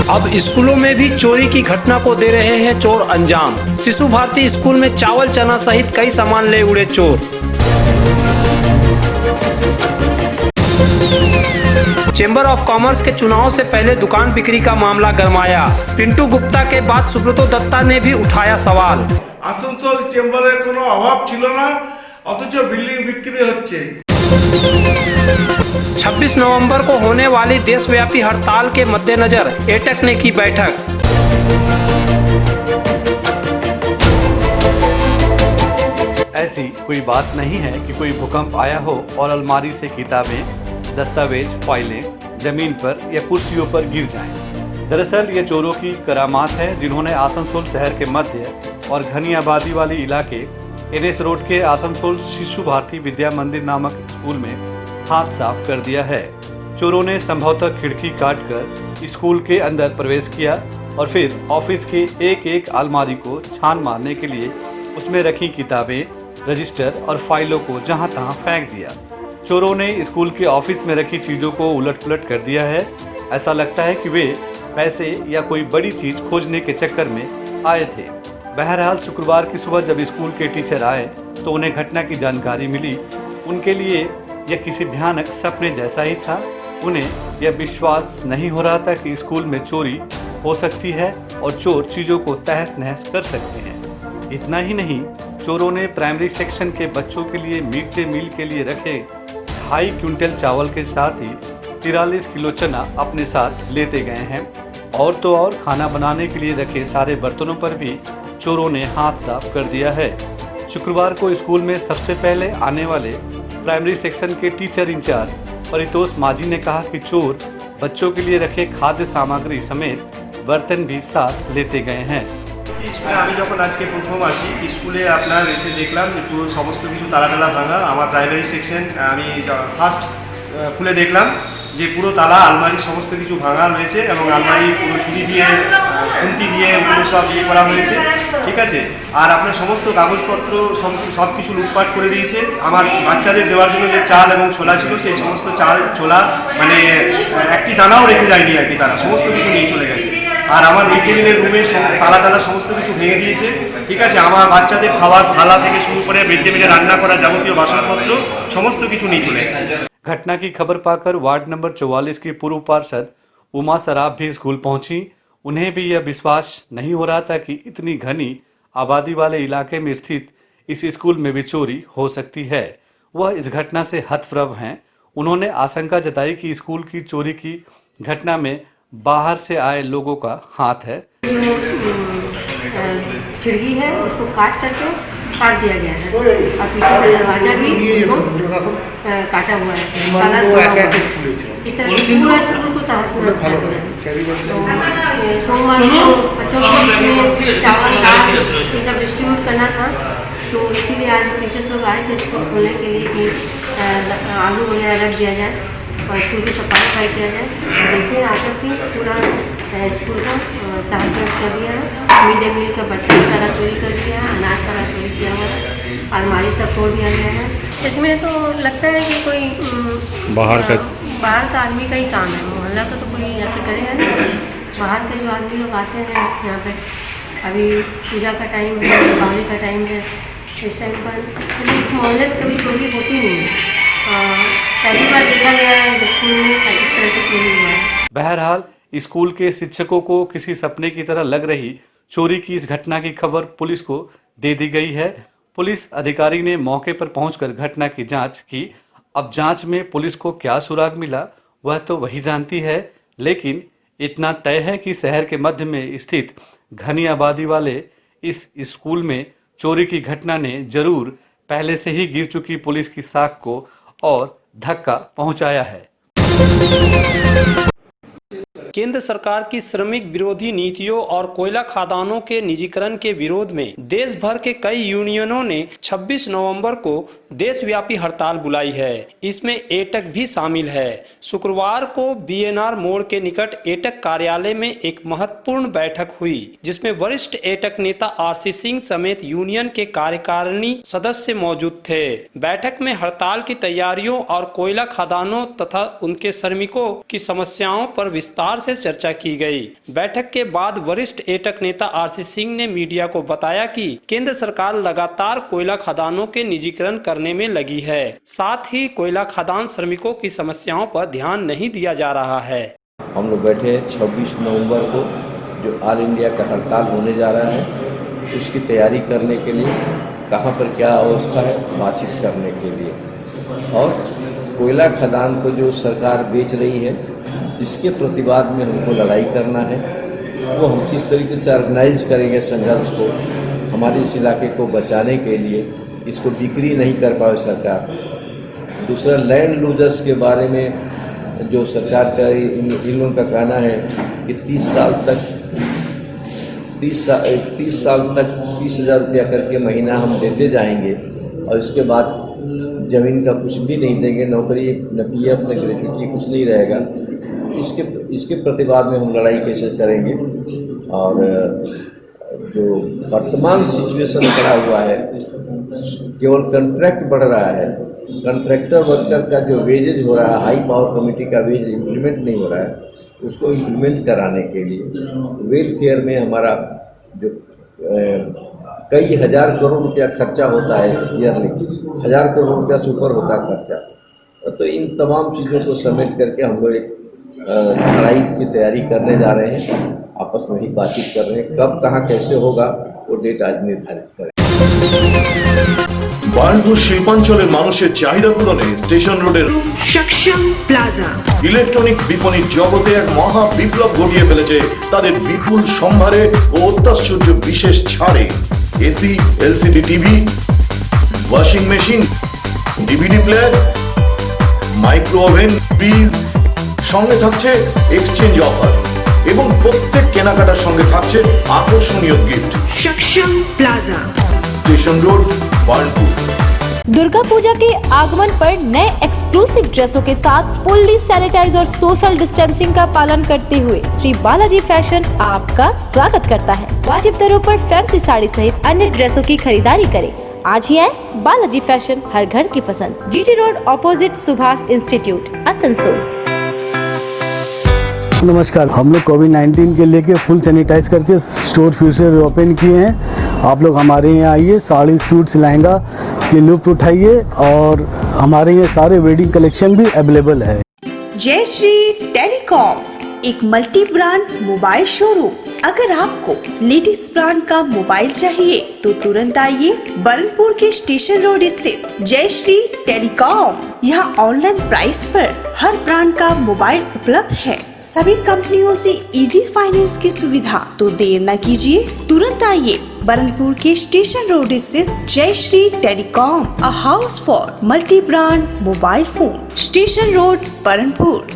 अब स्कूलों में भी चोरी की घटना को दे रहे हैं चोर अंजाम। शिशु भारती स्कूल में चावल चना सहित कई सामान ले उड़े चोर। चेंबर ऑफ कॉमर्स के चुनाव से पहले दुकान बिक्री का मामला गरमाया। पिंटू गुप्ता के बाद सुब्रतो दत्ता ने भी उठाया सवाल। आसनसोल चेंबर कोनो अभाव छिलो ना, अथच बिल्डिंग बिक्री होच्छे। 26 नवंबर को होने वाली देशव्यापी हड़ताल के मद्देनजर एटक ने की बैठक। ऐसी कोई बात नहीं है कि कोई भूकंप आया हो और अलमारी से किताबें, दस्तावेज, फाइलें जमीन पर या कुर्सियों पर गिर जाएं। दरअसल ये चोरों की करामात है, जिन्होंने आसनसोल शहर के मध्य और घनी आबादी वाले इलाके NS रोड के आसनसोल शिशु भारती विद्या मंदिर नामक स्कूल में हाथ साफ कर दिया है। चोरों ने संभवतः खिड़की काटकर स्कूल के अंदर प्रवेश किया और फिर ऑफिस के एक एक अलमारी को छान मारने के लिए उसमें रखी किताबें, रजिस्टर और फाइलों को जहां तहां फेंक दिया। चोरों ने स्कूल के ऑफिस में रखी चीज़ों को उलट-पुलट कर दिया है। ऐसा लगता है कि वे पैसे या कोई बड़ी चीज़ खोजने के चक्कर में आए थे। बहरहाल शुक्रवार की सुबह जब स्कूल के टीचर आए तो उन्हें घटना की जानकारी मिली। उनके लिए यह किसी भयानक सपने जैसा ही था। उन्हें यह विश्वास नहीं हो रहा था कि स्कूल में चोरी हो सकती है और चोर चीज़ों को तहस नहस कर सकते हैं। इतना ही नहीं, चोरों ने प्राइमरी सेक्शन के बच्चों के लिए मिड डे मील के लिए रखे 2.5 क्विंटल चावल के साथ ही 43 किलो चना अपने साथ लेते गए हैं। और तो और खाना बनाने के लिए रखे सारे बर्तनों पर भी चोरों ने हाथ साफ कर दिया है। शुक्रवार को स्कूल में सबसे पहले आने वाले प्राइमरी सेक्शन के टीचर इंचार्ज परितोष माझी ने कहा कि चोर बच्चों के लिए रखे खाद्य सामग्री समेत बर्तन भी साथ लेते गए हैं। स्कूले आमी जखन आज के प्रथम आसि स्कूले आपनार एसे देखलाम जे पुरो समस्त किछु ताला टाला भांगा। आमार प्राइमारि सेक्शन आमी फार्स्ट खुले देखलाम जे पुरो ताला आलमारी समस्त किछु भांगा रयेछे एबं आलमारी पुरो छुरी दिए खुंती दिए पुरो सब इये करा हयेछे, ठीक आछे। আর আপনার সমস্ত কাগজপত্র সব কিছু লুটপাট করে দিয়েছে। আমার বাচ্চাদের দেওয়ার জন্য যে চাল এবং ছোলা ছিল সেই সমস্ত চাল ছোলা মানে একটি দানাও রেখে যায়নি আর কি, তারা সমস্ত কিছু নিয়ে চলে গেছে। আর আমার মিড ডে মিলের রুমে তালা টালা সমস্ত কিছু ভেঙে দিয়েছে, ঠিক আছে। আমার বাচ্চাদের খাবার থালা থেকে শুরু করে মিড ডে মিলে রান্না করা যাবতীয় বাসনপত্র সমস্ত কিছু নিয়ে চলে গেছে। घटना की खबर पाकर वार्ड नंबर 44 की पूर्व पार्षद उमा सराफ भी स्कूल पहुंची। उन्हें भी यह विश्वास नहीं हो रहा था कि इतनी घनी आबादी वाले इलाके में स्थित इस स्कूल में भी चोरी हो सकती है। वह इस घटना से हतप्रभ हैं। उन्होंने आशंका जताई कि स्कूल की चोरी की घटना में बाहर से आए लोगों का हाथ है। खिड़की है उसको काट करके काट दिया गया है और पीछे का दरवाजा भी उसको काटा हुआ है, काला हुआ है। इस तरह से पूरा स्कूल को तहस नहस कर दिया है। तो सोमवार को बच्चों को इसमें चावल दाल ये सब डिस्ट्रीब्यूट करना था, तो इसीलिए आज टीचर्स लोग आए थे स्कूल खोलने के लिए कि आलू वगैरह रख दिया जाए और स्कूल की सफाई किया जाए। देखिए आकर के पूरा स्कूल को तहस नहस कर दिया है। मिड डे मील का बर्तन सारा चोरी कर दिया है, अनाज सारा चोरी किया हुआ है, अलमारी सब तोड़ दिया गया है। इसमें तो लगता है कि कोई बाहर का आदमी का ही काम है, मोहल्ला का तो कोई ऐसे करेगा नहीं। बाहर के जो आदमी लोग आते हैं यहाँ पे, अभी पूजा का टाइम है, दीपावली का टाइम है, इस टाइम पर तो इस मोहल्ले में कभी चोरी होती नहीं है। पहली बार देखा गया है स्कूल में इस तरह से चोरी हुआ है। बहरहाल स्कूल के शिक्षकों को किसी सपने की तरह लग रही चोरी की इस घटना की खबर पुलिस को दे दी गई है। पुलिस अधिकारी ने मौके पर पहुंचकर घटना की जांच की। अब जांच में पुलिस को क्या सुराग मिला वह तो वही जानती है, लेकिन इतना तय है कि शहर के मध्य में स्थित घनी आबादी वाले इस स्कूल में चोरी की घटना ने जरूर पहले से ही गिर चुकी पुलिस की साख को और धक्का पहुंचाया है। केंद्र सरकार की श्रमिक विरोधी नीतियों और कोयला खदानों के निजीकरण के विरोध में देश भर के कई यूनियनों ने 26 नवंबर को देशव्यापी हड़ताल बुलाई है। इसमें एटक भी शामिल है। शुक्रवार को बीएनआर मोड़ के निकट एटक कार्यालय में एक महत्वपूर्ण बैठक हुई, जिसमें वरिष्ठ एटक नेता आरसी सिंह समेत यूनियन के कार्यकारिणी सदस्य मौजूद थे। बैठक में हड़ताल की तैयारियों और कोयला खदानों तथा उनके श्रमिकों की समस्याओं पर विस्तार से चर्चा की गई। बैठक के बाद वरिष्ठ एटक नेता आरसी सिंह ने मीडिया को बताया कि केंद्र सरकार लगातार कोयला खदानों के निजीकरण करने में लगी है, साथ ही कोयला खदान श्रमिकों की समस्याओं पर ध्यान नहीं दिया जा रहा है। हम लोग बैठे हैं 26 नवंबर को जो ऑल इंडिया का हड़ताल होने जा रहा है, उसकी तैयारी करने के लिए कहाँ पर क्या अवस्था है बातचीत करने के लिए, और कोयला खदान को जो सरकार बेच रही है इसके प्रतिवाद में हमको लड़ाई करना है। वो हम किस तरीके से ऑर्गेनाइज करेंगे संघर्ष को, हमारे इस इलाके को बचाने के लिए, इसको बिक्री नहीं कर पाए सरकार। दूसरा, लैंड लूजर्स के बारे में जो सरकार का इन लोगों का कहना है कि 30 साल तक 30,000 रुपया करके महीना हम देते जाएंगे और इसके बाद ज़मीन का कुछ भी नहीं देंगे, नौकरी न पीएफ न ग्रेच्युटी कुछ नहीं रहेगा। इसके प्रतिवाद में हम लड़ाई कैसे करेंगे। और जो वर्तमान सिचुएशन खड़ा हुआ है, केवल कॉन्ट्रैक्ट बढ़ रहा है, कॉन्ट्रैक्टर वर्कर का जो वेजेज हो रहा है, हाई पावर कमेटी का वेज इम्प्लीमेंट नहीं हो रहा है, उसको इम्प्लीमेंट कराने के लिए वेलफेयर में हमारा जो कई हज़ार करोड़ रुपया खर्चा होता है ईयरली, 1000 करोड़ रुपया से ऊपर होता है खर्चा। तो इन तमाम चीज़ों को समेट करके हम लोग एक लड़ाई की तैयारी करने जा रहे हैं, आपस में ही बातचीत कर रहे हैं। कब कहाँ कैसे होगा वो डेट आज निर्धारित करें। বার্নপুর শিল্পাঞ্চলের মানুষের চাহিদা পূরণে স্টেশন রোডের সক্ষম প্লাজা ইলেকট্রনিক বিপণির জগতে এক মহা বিপ্লব ঘটিয়ে ফেলেছে তাদের বিপুল সম্ভারে ও অত্যাশ্চর্য বিশেষ ছাড়ে। AC, LCD TV, washing machine, DVD player, micro oven, fridge, সঙ্গে থাকছে এক্সচেঞ্জ অফার এবং প্রত্যেক কেনাকাটার সঙ্গে থাকছে আকর্ষণীয় গিফট। সক্ষম plaza station road बार्नपुर। Durga Puja के आगमन पर नए एक्सक्लूसिव ड्रेसों के साथ फुल्ली सैनिटाइज और सोशल डिस्टेंसिंग का पालन करते हुए श्री बालाजी फैशन आपका स्वागत करता है। वाजिब दरों पर फैंसी साड़ी सहित अन्य ड्रेसों की खरीदारी करें। आज ही आए बालाजी फैशन, हर घर की पसंद। GT road opposite Subhash institute, Asansol. नमस्कार, हम लोग कोविड-19 के लेके फुल सैनिटाइज करके स्टोर फिर से ओपन किए हैं। आप लोग हमारे यहाँ आइए, साड़ी, सूट्स, लहंगा के लुत्फ उठाइए और हमारे यहाँ सारे वेडिंग कलेक्शन भी अवेलेबल है। जय श्री टेलीकॉम, एक मल्टी ब्रांड मोबाइल शोरूम। अगर आपको लेडीज ब्रांड का मोबाइल चाहिए तो तुरंत आइए बरनपुर के स्टेशन रोड स्थित जय श्री टेलीकॉम। यहाँ ऑनलाइन प्राइस पर हर ब्रांड का मोबाइल उपलब्ध है। सभी कंपनियों से इजी फाइनेंस की सुविधा। तो देर न कीजिए, तुरंत आइए बरनपुर के स्टेशन रोड स्थित Jai Shri telecom, a house for multi brand mobile phone, station road Burnpur.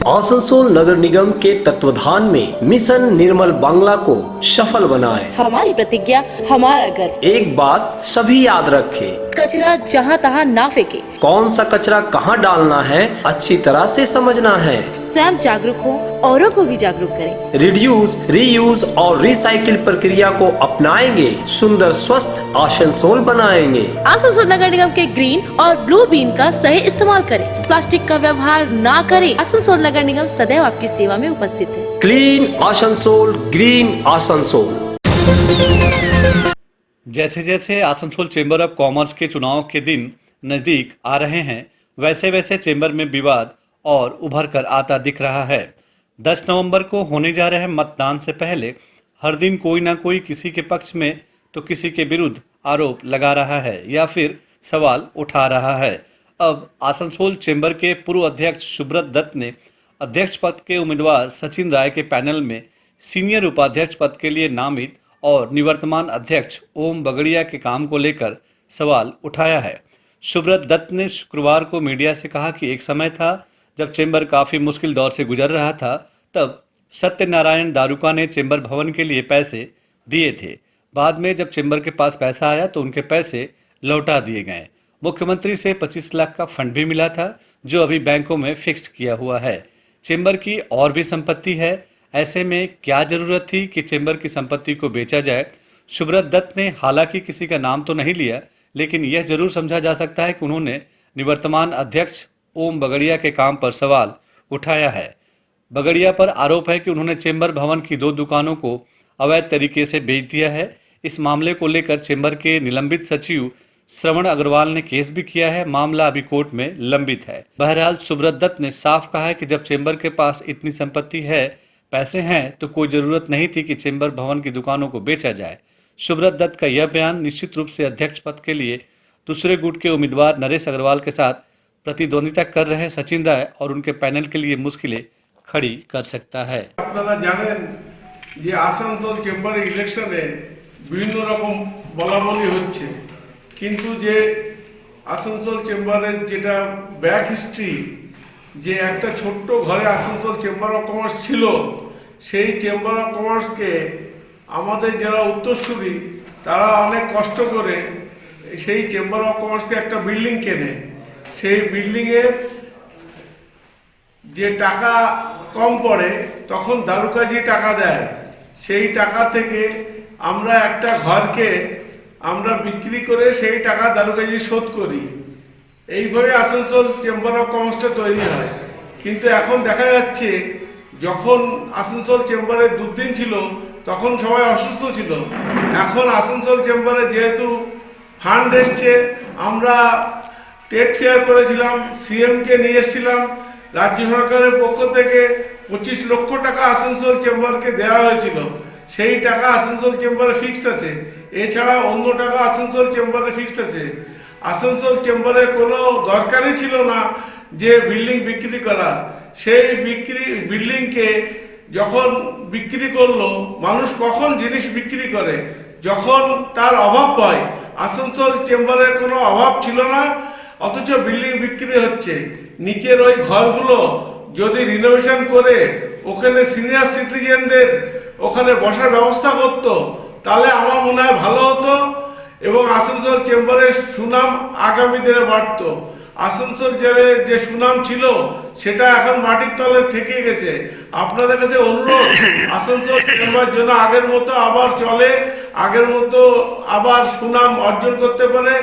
Asansol नगर निगम के तत्वाधान में मिशन निर्मल बांग्ला को सफल बनाएं। हमारी प्रतिज्ञा, हमारा गर्व। एक बात सभी याद रखें, कचरा जहाँ तहाँ ना फेंके। कौन सा कचरा कहाँ डालना है अच्छी तरह से समझना है। स्वयं जागरूक हो, औरों को भी जागरूक करें। रिड्यूस, रीयूज और रिसाइकिल प्रक्रिया को अपनाएंगे, सुंदर स्वस्थ आसनसोल बनाएंगे। आसनसोल नगर निगम के ग्रीन और ब्लू बीन का सही इस्तेमाल करें। प्लास्टिक का व्यवहार ना करें। आसनसोल नगर निगम सदैव आपकी सेवा में उपस्थित है। Clean Asansol, green Asansol. जैसे जैसे आसनसोल चेंबर ऑफ कॉमर्स के चुनाव के दिन नज़दीक आ रहे हैं, वैसे वैसे चेंबर में विवाद और उभर कर आता दिख रहा है। 10 नवंबर को होने जा रहे मतदान से पहले हर दिन कोई ना कोई किसी के पक्ष में तो किसी के विरुद्ध आरोप लगा रहा है या फिर सवाल उठा रहा है। अब आसनसोल चेंबर के पूर्व अध्यक्ष सुब्रत दत्त ने अध्यक्ष पद के उम्मीदवार सचिन राय के पैनल में सीनियर उपाध्यक्ष पद के लिए नामित और निवर्तमान अध्यक्ष ओम बगड़िया के काम को लेकर सवाल उठाया है। सुब्रत दत्त ने शुक्रवार को मीडिया से कहा कि एक समय था जब चेंबर काफ़ी मुश्किल दौर से गुजर रहा था, तब सत्यनारायण दारुका ने चेंबर भवन के लिए पैसे दिए थे। बाद में जब चेंबर के पास पैसा आया तो उनके पैसे लौटा दिए गए। मुख्यमंत्री से 25 लाख का फंड भी मिला था जो अभी बैंकों में फिक्स्ड किया हुआ है। चेंबर की और भी संपत्ति है, ऐसे में क्या जरूरत थी कि चेंबर की संपत्ति को बेचा जाए। सुब्रत दत्त ने हालांकि किसी का नाम तो नहीं लिया, लेकिन यह जरूर समझा जा सकता है कि उन्होंने निवर्तमान अध्यक्ष ओम बगड़िया के काम पर सवाल उठाया है। बगड़िया पर आरोप है कि उन्होंने चेंबर भवन की 2 दुकानों को अवैध तरीके से बेच दिया है। इस मामले को लेकर चेंबर के निलंबित सचिव श्रवण अग्रवाल ने केस भी किया है। मामला अभी कोर्ट में लंबित है। बहरहाल सुब्रत दत्त ने साफ कहा है कि जब चेंबर के पास इतनी संपत्ति है, पैसे हैं, तो कोई जरूरत नहीं थी कि चेंबर भवन की दुकानों को बेचा जाए। सुब्रत दत्त का यह बयान निश्चित रूप से अध्यक्ष पद के लिए दूसरे गुट के उम्मीदवार नरेश अग्रवाल के साथ प्रतिद्वंदिता कर रहे सचिन राय और उनके पैनल के लिए मुश्किलें खड़ी कर सकता है। আপনারা জানেন যে আসানসোল চেম্বারে ইলেকশনে বিভিন্ন রকম বলাবলি হচ্ছে, কিন্তু যে আসানসোল চেম্বারের যেটা ব্যাক হিস্ট্রি, যে একটা ছোট্ট ঘরে আসানসোল চেম্বার অফ কমার্স ছিল, সেই চেম্বার অফ কমার্সকে আমাদের যারা উত্তরসূরি তারা অনেক কষ্ট করে সেই চেম্বার অফ কমার্সকে একটা বিল্ডিং কেনে। সেই বিল্ডিংয়ের যে টাকা কম পড়ে তখন দারুকাজি টাকা দেয়। সেই টাকা থেকে আমরা একটা ঘরকে আমরা বিক্রি করে সেই টাকা দারুকাজি শোধ করি। এইভাবে আসানসোল চেম্বার অফ কমার্সটা তৈরি হয়। কিন্তু এখন দেখা যাচ্ছে যখন আসানসোল চেম্বারে দুর্দিন ছিল তখন সবাই অসুস্থ ছিল। এখন আসানসোল চেম্বারে যেহেতু ফান্ড এসছে, আমরা টেট ফেয়ার করেছিলাম, সিএমকে নিয়ে এসেছিলাম, রাজ্য সরকারের পক্ষ থেকে 25 লক্ষ টাকা আসানসোল চেম্বারকে দেওয়া হয়েছিল। সেই টাকা আসানসোল চেম্বারে ফিক্সড আছে, এছাড়া অন্য টাকা আসানসোল চেম্বারে ফিক্সড আছে। আসানসোল চেম্বারে কোনো দরকারই ছিল না যে বিল্ডিং বিক্রি করার। সেই বিল্ডিংকে যখন বিক্রি করলো, মানুষ কখন জিনিস বিক্রি করে যখন তার অভাব হয়। আসানসোল চেম্বারের কোনো অভাব ছিল না, অথচ বিল্ডিং বিক্রি হচ্ছে। নিচের ওই ঘরগুলো যদি রিনোভেশন করে ওখানে সিনিয়র সিটিজেনদের ওখানে বসার ব্যবস্থা করতো তাহলে আমার মনে হয় ভালো হতো এবং আসানসোল চেম্বারের সুনাম আগামী দিনে বাড়তো। আসানসোল যে সুনাম ছিল সেটা এখন মাটির তলে ঠেকে গেছে। আপনাদের কাছে অনুরোধ, আসানসোল চেম্বার যেন আগের মতো আবার চলে, আগের মতো আবার সুনাম অর্জন করতে পারে।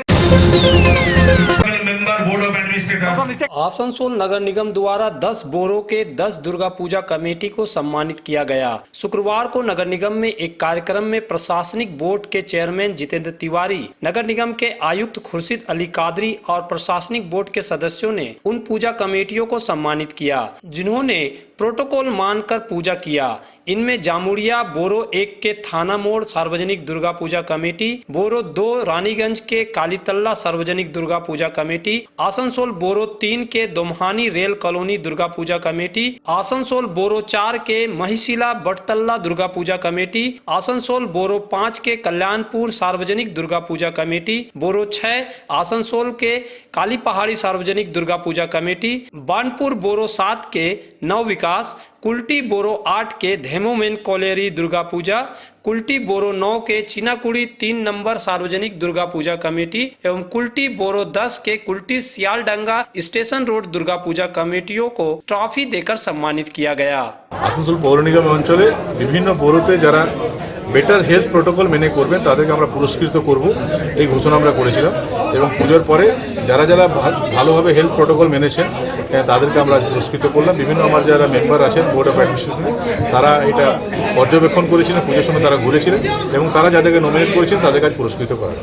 आसनसोल नगर निगम द्वारा 10 बोरों के 10 दुर्गा पूजा कमेटी को सम्मानित किया गया। शुक्रवार को नगर निगम में एक कार्यक्रम में प्रशासनिक बोर्ड के चेयरमैन जितेंद्र तिवारी, नगर निगम के आयुक्त खुर्शीद अली कादरी और प्रशासनिक बोर्ड के सदस्यों ने उन पूजा कमेटियों को सम्मानित किया जिन्होंने प्रोटोकॉल मानकर पूजा किया। इनमें जामुड़िया बोरो 1 के थाना मोड़ सार्वजनिक दुर्गा पूजा कमेटी, बोरो 2 रानीगंज के कालीतल्ला सार्वजनिक दुर्गा पूजा कमेटी, आसनसोल बोरो 3 के दोमहानी rail colony Durga Puja committee, Asansol बोरो 4 के महिशिला बटतल्ला दुर्गा पूजा कमेटी, आसनसोल बोरो 5 के कल्याणपुर सार्वजनिक दुर्गा पूजा कमेटी, बोरो 6 आसनसोल के काली पहाड़ी सार्वजनिक दुर्गा पूजा कमेटी, बानपुर बोरो 7 के नव विकास, कुल्टी बोरो 8 के धेमोमेन कोलेरी दुर्गा पूजा, कुल्टी बोरो 9 के चिनाकुड़ी 3 नंबर सार्वजनिक दुर्गा पूजा कमेटी एवं कुल्टी बोरो 10 के कुल्टी सियालडंगा स्टेशन रोड दुर्गा पूजा कमेटियों को ट्रॉफी देकर सम्मानित किया गया। আসানসোল পৌর নিগম অঞ্চলে বিভিন্ন বোরোতে যারা বেটার হেলথ প্রোটোকল মেনে করবেন তাদেরকে আমরা পুরস্কৃত করব, এই ঘোষণা আমরা করেছিলাম। এবং পুজোর পরে যারা যারা ভালোভাবে হেলথ প্রোটোকল মেনেছেন তাদেরকে আমরা পুরস্কৃত করলাম। বিভিন্ন আমার যারা মেম্বার আছেন বোর্ড অফ অ্যাডমিনিস্ট্রেশনে তারা এটা পর্যবেক্ষণ করেছিলেন, পুজোর সময় তারা ঘুরেছিলেন এবং তারা যাদেরকে নমিনেট করেছেন তাদের কাছে পুরস্কৃত করা।